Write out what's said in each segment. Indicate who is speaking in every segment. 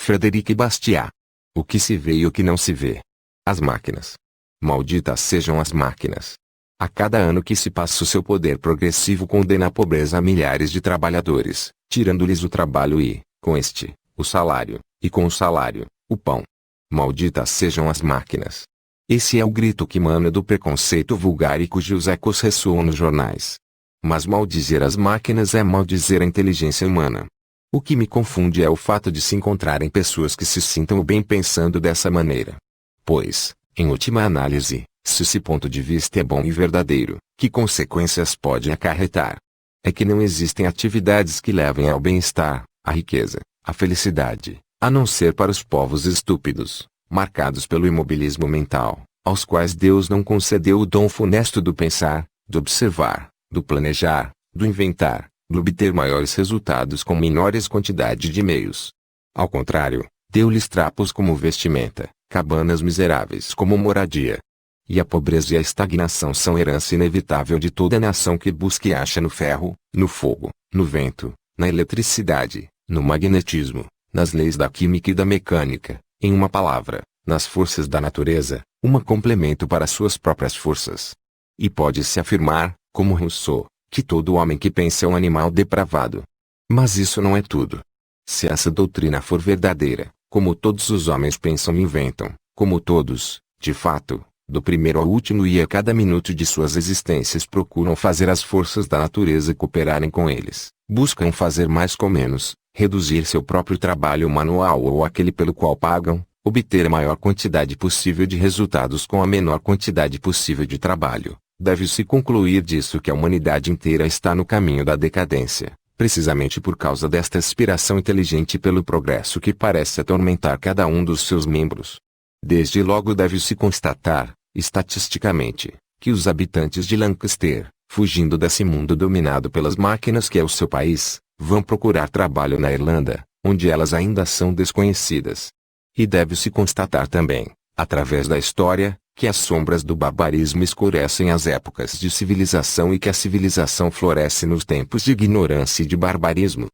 Speaker 1: Frederic Bastiat. O que se vê e o que não se vê. As máquinas. Malditas sejam as máquinas. A cada ano que se passa o seu poder progressivo condena à pobreza a milhares de trabalhadores, tirando-lhes o trabalho e, com este, o salário, e com o salário, o pão. Malditas sejam as máquinas. Esse é o grito que emana do preconceito vulgar e cujos ecos ressoam nos jornais. Mas maldizer as máquinas é maldizer a inteligência humana. O que me confunde é o fato de se encontrarem pessoas que se sintam bem pensando dessa maneira. Pois, em última análise, se esse ponto de vista é bom e verdadeiro, que consequências pode acarretar? É que não existem atividades que levem ao bem-estar, à riqueza, à felicidade, a não ser para os povos estúpidos, marcados pelo imobilismo mental, aos quais Deus não concedeu o dom funesto do pensar, do observar, do planejar, do inventar, do obter maiores resultados com menores quantidade de meios. Ao contrário, deu-lhes trapos como vestimenta, cabanas miseráveis como moradia. E a pobreza e a estagnação são herança inevitável de toda nação que busca e acha no ferro, no fogo, no vento, na eletricidade, no magnetismo, nas leis da química e da mecânica, em uma palavra, nas forças da natureza, um complemento para suas próprias forças. E pode-se afirmar, como Rousseau, que todo homem que pensa é um animal depravado. Mas isso não é tudo. Se essa doutrina for verdadeira, como todos os homens pensam e inventam, como todos, de fato, do primeiro ao último e a cada minuto de suas existências procuram fazer as forças da natureza cooperarem com eles, buscam fazer mais com menos, reduzir seu próprio trabalho manual ou aquele pelo qual pagam, obter a maior quantidade possível de resultados com a menor quantidade possível de trabalho, deve-se concluir disso que a humanidade inteira está no caminho da decadência, precisamente por causa desta aspiração inteligente pelo progresso que parece atormentar cada um dos seus membros. Desde logo deve-se constatar, estatisticamente, que os habitantes de Lancaster, fugindo desse mundo dominado pelas máquinas que é o seu país, vão procurar trabalho na Irlanda, onde elas ainda são desconhecidas. E deve-se constatar também, através da história, que as sombras do barbarismo escurecem as épocas de civilização e que a civilização floresce nos tempos de ignorância e de barbarismo.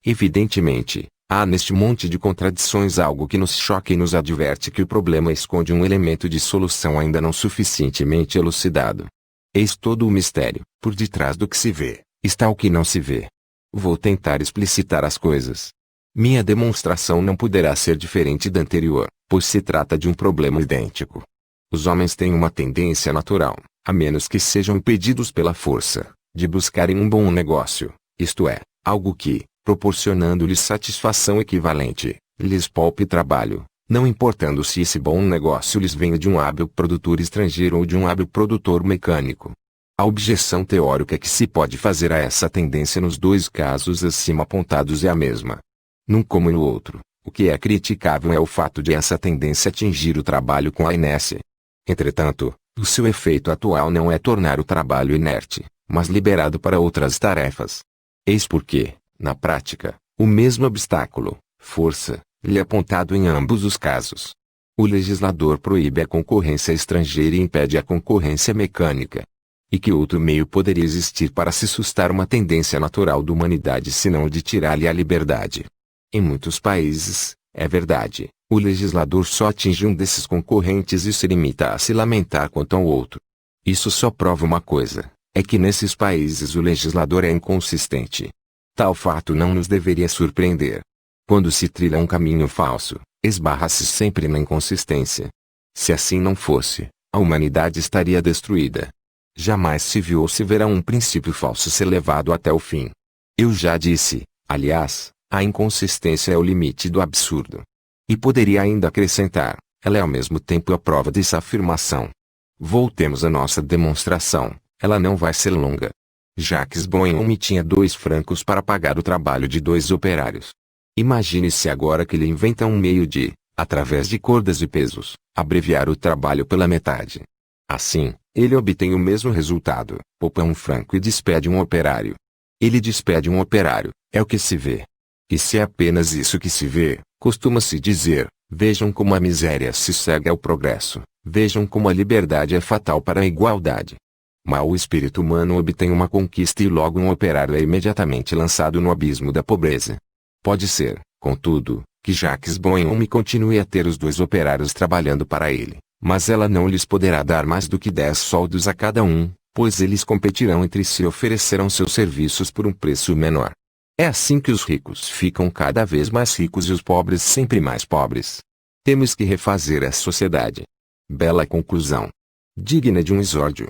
Speaker 1: Evidentemente, há neste monte de contradições algo que nos choca e nos adverte que o problema esconde um elemento de solução ainda não suficientemente elucidado. Eis todo o mistério, por detrás do que se vê, está o que não se vê. Vou tentar explicitar as coisas. Minha demonstração não poderá ser diferente da anterior, pois se trata de um problema idêntico. Os homens têm uma tendência natural, a menos que sejam impedidos pela força, de buscarem um bom negócio, isto é, algo que, proporcionando-lhes satisfação equivalente, lhes poupe trabalho, não importando se esse bom negócio lhes venha de um hábil produtor estrangeiro ou de um hábil produtor mecânico. A objeção teórica que se pode fazer a essa tendência nos dois casos acima apontados é a mesma. Num como no outro, o que é criticável é o fato de essa tendência atingir o trabalho com a inércia. Entretanto, o seu efeito atual não é tornar o trabalho inerte, mas liberado para outras tarefas. Eis porque, na prática, o mesmo obstáculo, força, lhe é apontado em ambos os casos. O legislador proíbe a concorrência estrangeira e impede a concorrência mecânica. E que outro meio poderia existir para se sustar uma tendência natural da humanidade senão o de tirar-lhe a liberdade? Em muitos países, é verdade, o legislador só atinge um desses concorrentes e se limita a se lamentar quanto ao outro. Isso só prova uma coisa, é que nesses países o legislador é inconsistente. Tal fato não nos deveria surpreender. Quando se trilha um caminho falso, esbarra-se sempre na inconsistência. Se assim não fosse, a humanidade estaria destruída. Jamais se viu ou se verá um princípio falso ser levado até o fim. Eu já disse, aliás, a inconsistência é o limite do absurdo. E poderia ainda acrescentar, ela é ao mesmo tempo a prova dessa afirmação. Voltemos à nossa demonstração, ela não vai ser longa. Jacques Bonhomme tinha 2 francos para pagar o trabalho de 2 operários. Imagine-se agora que ele inventa um meio de, através de cordas e pesos, abreviar o trabalho pela metade. Assim, ele obtém o mesmo resultado, poupa 1 franco e despede um operário. Ele despede um operário, é o que se vê. E se é apenas isso que se vê, costuma-se dizer, vejam como a miséria se segue ao progresso, vejam como a liberdade é fatal para a igualdade. Mas o espírito humano obtém uma conquista e logo um operário é imediatamente lançado no abismo da pobreza. Pode ser, contudo, que Jacques Boehm continue a ter os 2 operários trabalhando para ele, mas ela não lhes poderá dar mais do que 10 soldos a cada um, pois eles competirão entre si e oferecerão seus serviços por um preço menor. É assim que os ricos ficam cada vez mais ricos e os pobres sempre mais pobres. Temos que refazer a sociedade. Bela conclusão. Digna de um exórdio.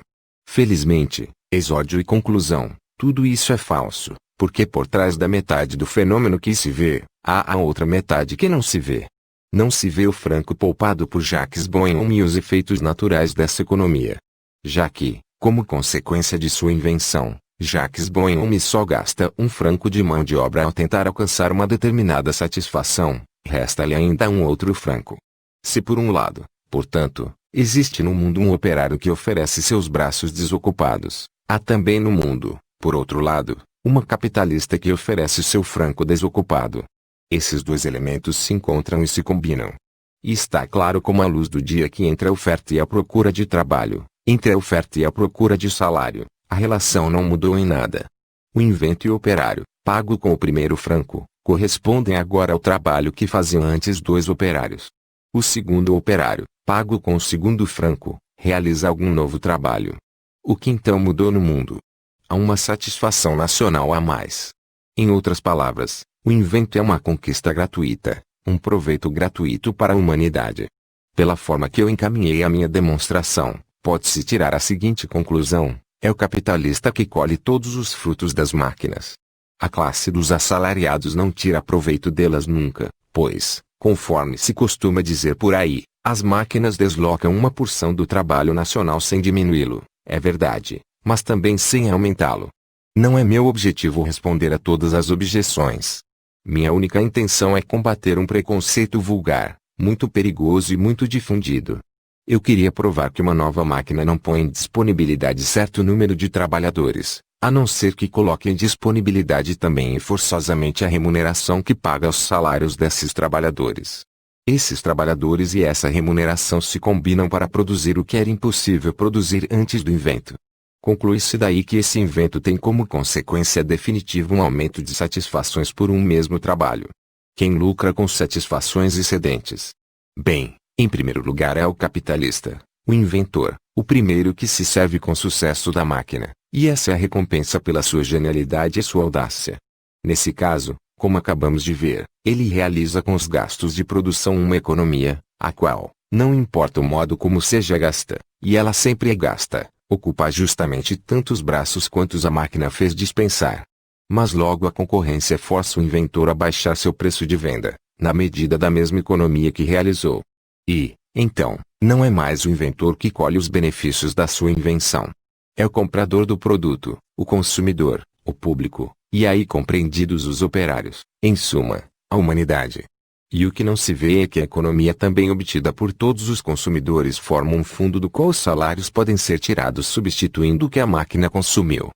Speaker 1: Felizmente, exórdio e conclusão, tudo isso é falso, porque por trás da metade do fenômeno que se vê, há a outra metade que não se vê. Não se vê o franco poupado por Jacques Boehm e os efeitos naturais dessa economia. Já que, como consequência de sua invenção, Jacques Boehm só gasta um franco de mão de obra ao tentar alcançar uma determinada satisfação, resta-lhe ainda um outro franco. Se por um lado, portanto, existe no mundo um operário que oferece seus braços desocupados, há também no mundo, por outro lado, uma capitalista que oferece seu franco desocupado. Esses 2 elementos se encontram e se combinam. E está claro como a luz do dia que entre a oferta e a procura de trabalho, entre a oferta e a procura de salário, a relação não mudou em nada. O invento e o operário, pago com o primeiro franco, correspondem agora ao trabalho que faziam antes 2 operários. O segundo operário, pago com o segundo franco, realiza algum novo trabalho. O que então mudou no mundo? Há uma satisfação nacional a mais. Em outras palavras, o invento é uma conquista gratuita, um proveito gratuito para a humanidade. Pela forma que eu encaminhei a minha demonstração, pode-se tirar a seguinte conclusão: é o capitalista que colhe todos os frutos das máquinas. A classe dos assalariados não tira proveito delas nunca, pois, conforme se costuma dizer por aí, as máquinas deslocam uma porção do trabalho nacional sem diminuí-lo, é verdade, mas também sem aumentá-lo. Não é meu objetivo responder a todas as objeções. Minha única intenção é combater um preconceito vulgar, muito perigoso e muito difundido. Eu queria provar que uma nova máquina não põe em disponibilidade certo número de trabalhadores, a não ser que coloque em disponibilidade também e forçosamente a remuneração que paga os salários desses trabalhadores. Esses trabalhadores e essa remuneração se combinam para produzir o que era impossível produzir antes do invento. Conclui-se daí que esse invento tem como consequência definitiva um aumento de satisfações por um mesmo trabalho. Quem lucra com satisfações excedentes? Bem, em primeiro lugar é o capitalista, o inventor, o primeiro que se serve com sucesso da máquina, e essa é a recompensa pela sua genialidade e sua audácia. Nesse caso, como acabamos de ver, ele realiza com os gastos de produção uma economia, a qual, não importa o modo como seja gasta, e ela sempre é gasta, ocupa justamente tantos braços quantos a máquina fez dispensar. Mas logo a concorrência força o inventor a baixar seu preço de venda, na medida da mesma economia que realizou. E, então, não é mais o inventor que colhe os benefícios da sua invenção. É o comprador do produto, o consumidor, o público, e aí compreendidos os operários, em suma, a humanidade. E o que não se vê é que a economia também obtida por todos os consumidores forma um fundo do qual os salários podem ser tirados substituindo o que a máquina consumiu.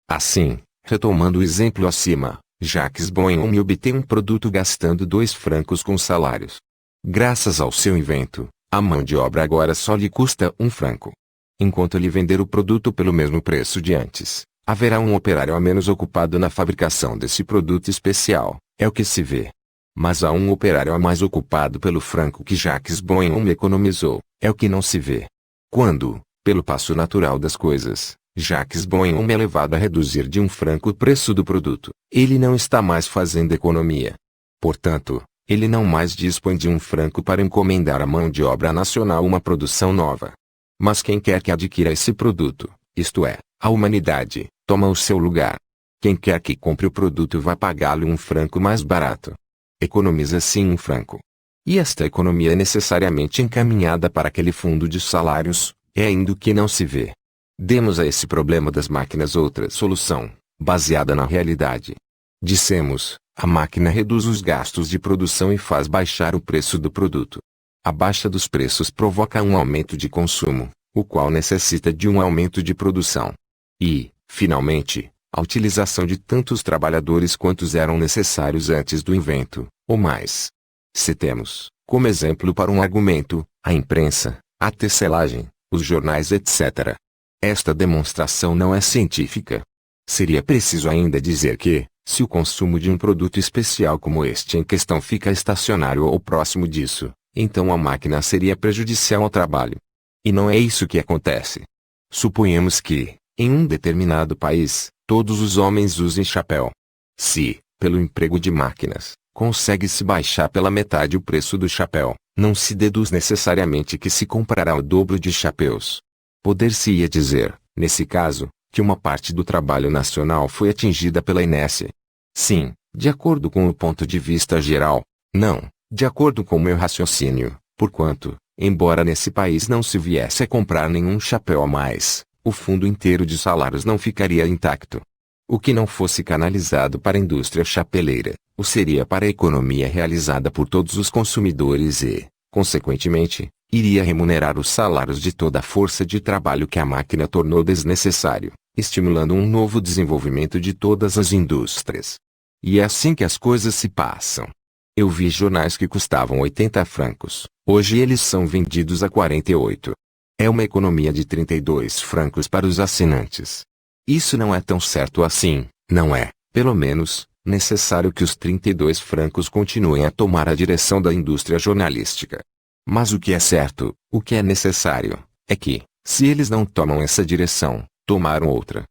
Speaker 1: Assim, retomando o exemplo acima, Jacques Boehm obtém um produto gastando 2 francos com salários. Graças ao seu invento, a mão de obra agora só lhe custa 1 franco. Enquanto ele vender o produto pelo mesmo preço de antes, haverá um operário a menos ocupado na fabricação desse produto especial, é o que se vê. Mas há um operário a mais ocupado pelo franco que Jacques Boehm economizou, é o que não se vê. Quando, pelo passo natural das coisas, Jacques Boehm é levado a reduzir de 1 franco o preço do produto, ele não está mais fazendo economia. Portanto, ele não mais dispõe de 1 franco para encomendar à mão de obra nacional uma produção nova. Mas quem quer que adquira esse produto, isto é, a humanidade, toma o seu lugar. Quem quer que compre o produto vai pagá-lo 1 franco mais barato. Economiza assim 1 franco. E esta economia é necessariamente encaminhada para aquele fundo de salários, é ainda o que não se vê. Demos a esse problema das máquinas outra solução, baseada na realidade. Dissemos, a máquina reduz os gastos de produção e faz baixar o preço do produto. A baixa dos preços provoca um aumento de consumo, o qual necessita de um aumento de produção. E, finalmente, a utilização de tantos trabalhadores quantos eram necessários antes do invento, ou mais. Citemos, como exemplo para um argumento, a imprensa, a tecelagem, os jornais etc. Esta demonstração não é científica. Seria preciso ainda dizer que, Se o consumo de um produto especial como este em questão fica estacionário ou próximo disso, então a máquina seria prejudicial ao trabalho. E não é isso que acontece. Suponhamos que, em um determinado país, todos os homens usem chapéu. Se, pelo emprego de máquinas, consegue-se baixar pela metade o preço do chapéu, não se deduz necessariamente que se comprará o dobro de chapéus. Poder-se-ia dizer, nesse caso, que uma parte do trabalho nacional foi atingida pela inércia. Sim, de acordo com o ponto de vista geral. Não, de acordo com o meu raciocínio, porquanto, embora nesse país não se viesse a comprar nenhum chapéu a mais, o fundo inteiro de salários não ficaria intacto. O que não fosse canalizado para a indústria chapeleira, o seria para a economia realizada por todos os consumidores e, consequentemente, iria remunerar os salários de toda a força de trabalho que a máquina tornou desnecessário, estimulando um novo desenvolvimento de todas as indústrias. E é assim que as coisas se passam. Eu vi jornais que custavam 80 francos, hoje eles são vendidos a 48. É uma economia de 32 francos para os assinantes. Isso não é tão certo assim, não é, pelo menos, necessário que os 32 francos continuem a tomar a direção da indústria jornalística. Mas o que é certo, o que é necessário, é que, se eles não tomam essa direção, tomaram outra.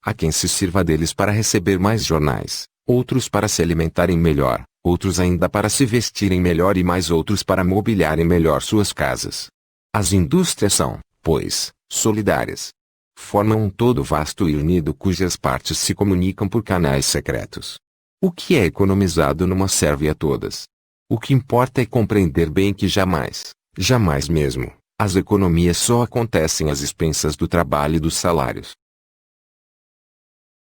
Speaker 1: Há quem se sirva deles para receber mais jornais, outros para se alimentarem melhor, outros ainda para se vestirem melhor e mais outros para mobiliarem melhor suas casas. As indústrias são, pois, solidárias. Formam um todo vasto e unido cujas partes se comunicam por canais secretos. O que é economizado numa serve a todas. O que importa é compreender bem que jamais, jamais mesmo, as economias só acontecem às expensas do trabalho e dos salários.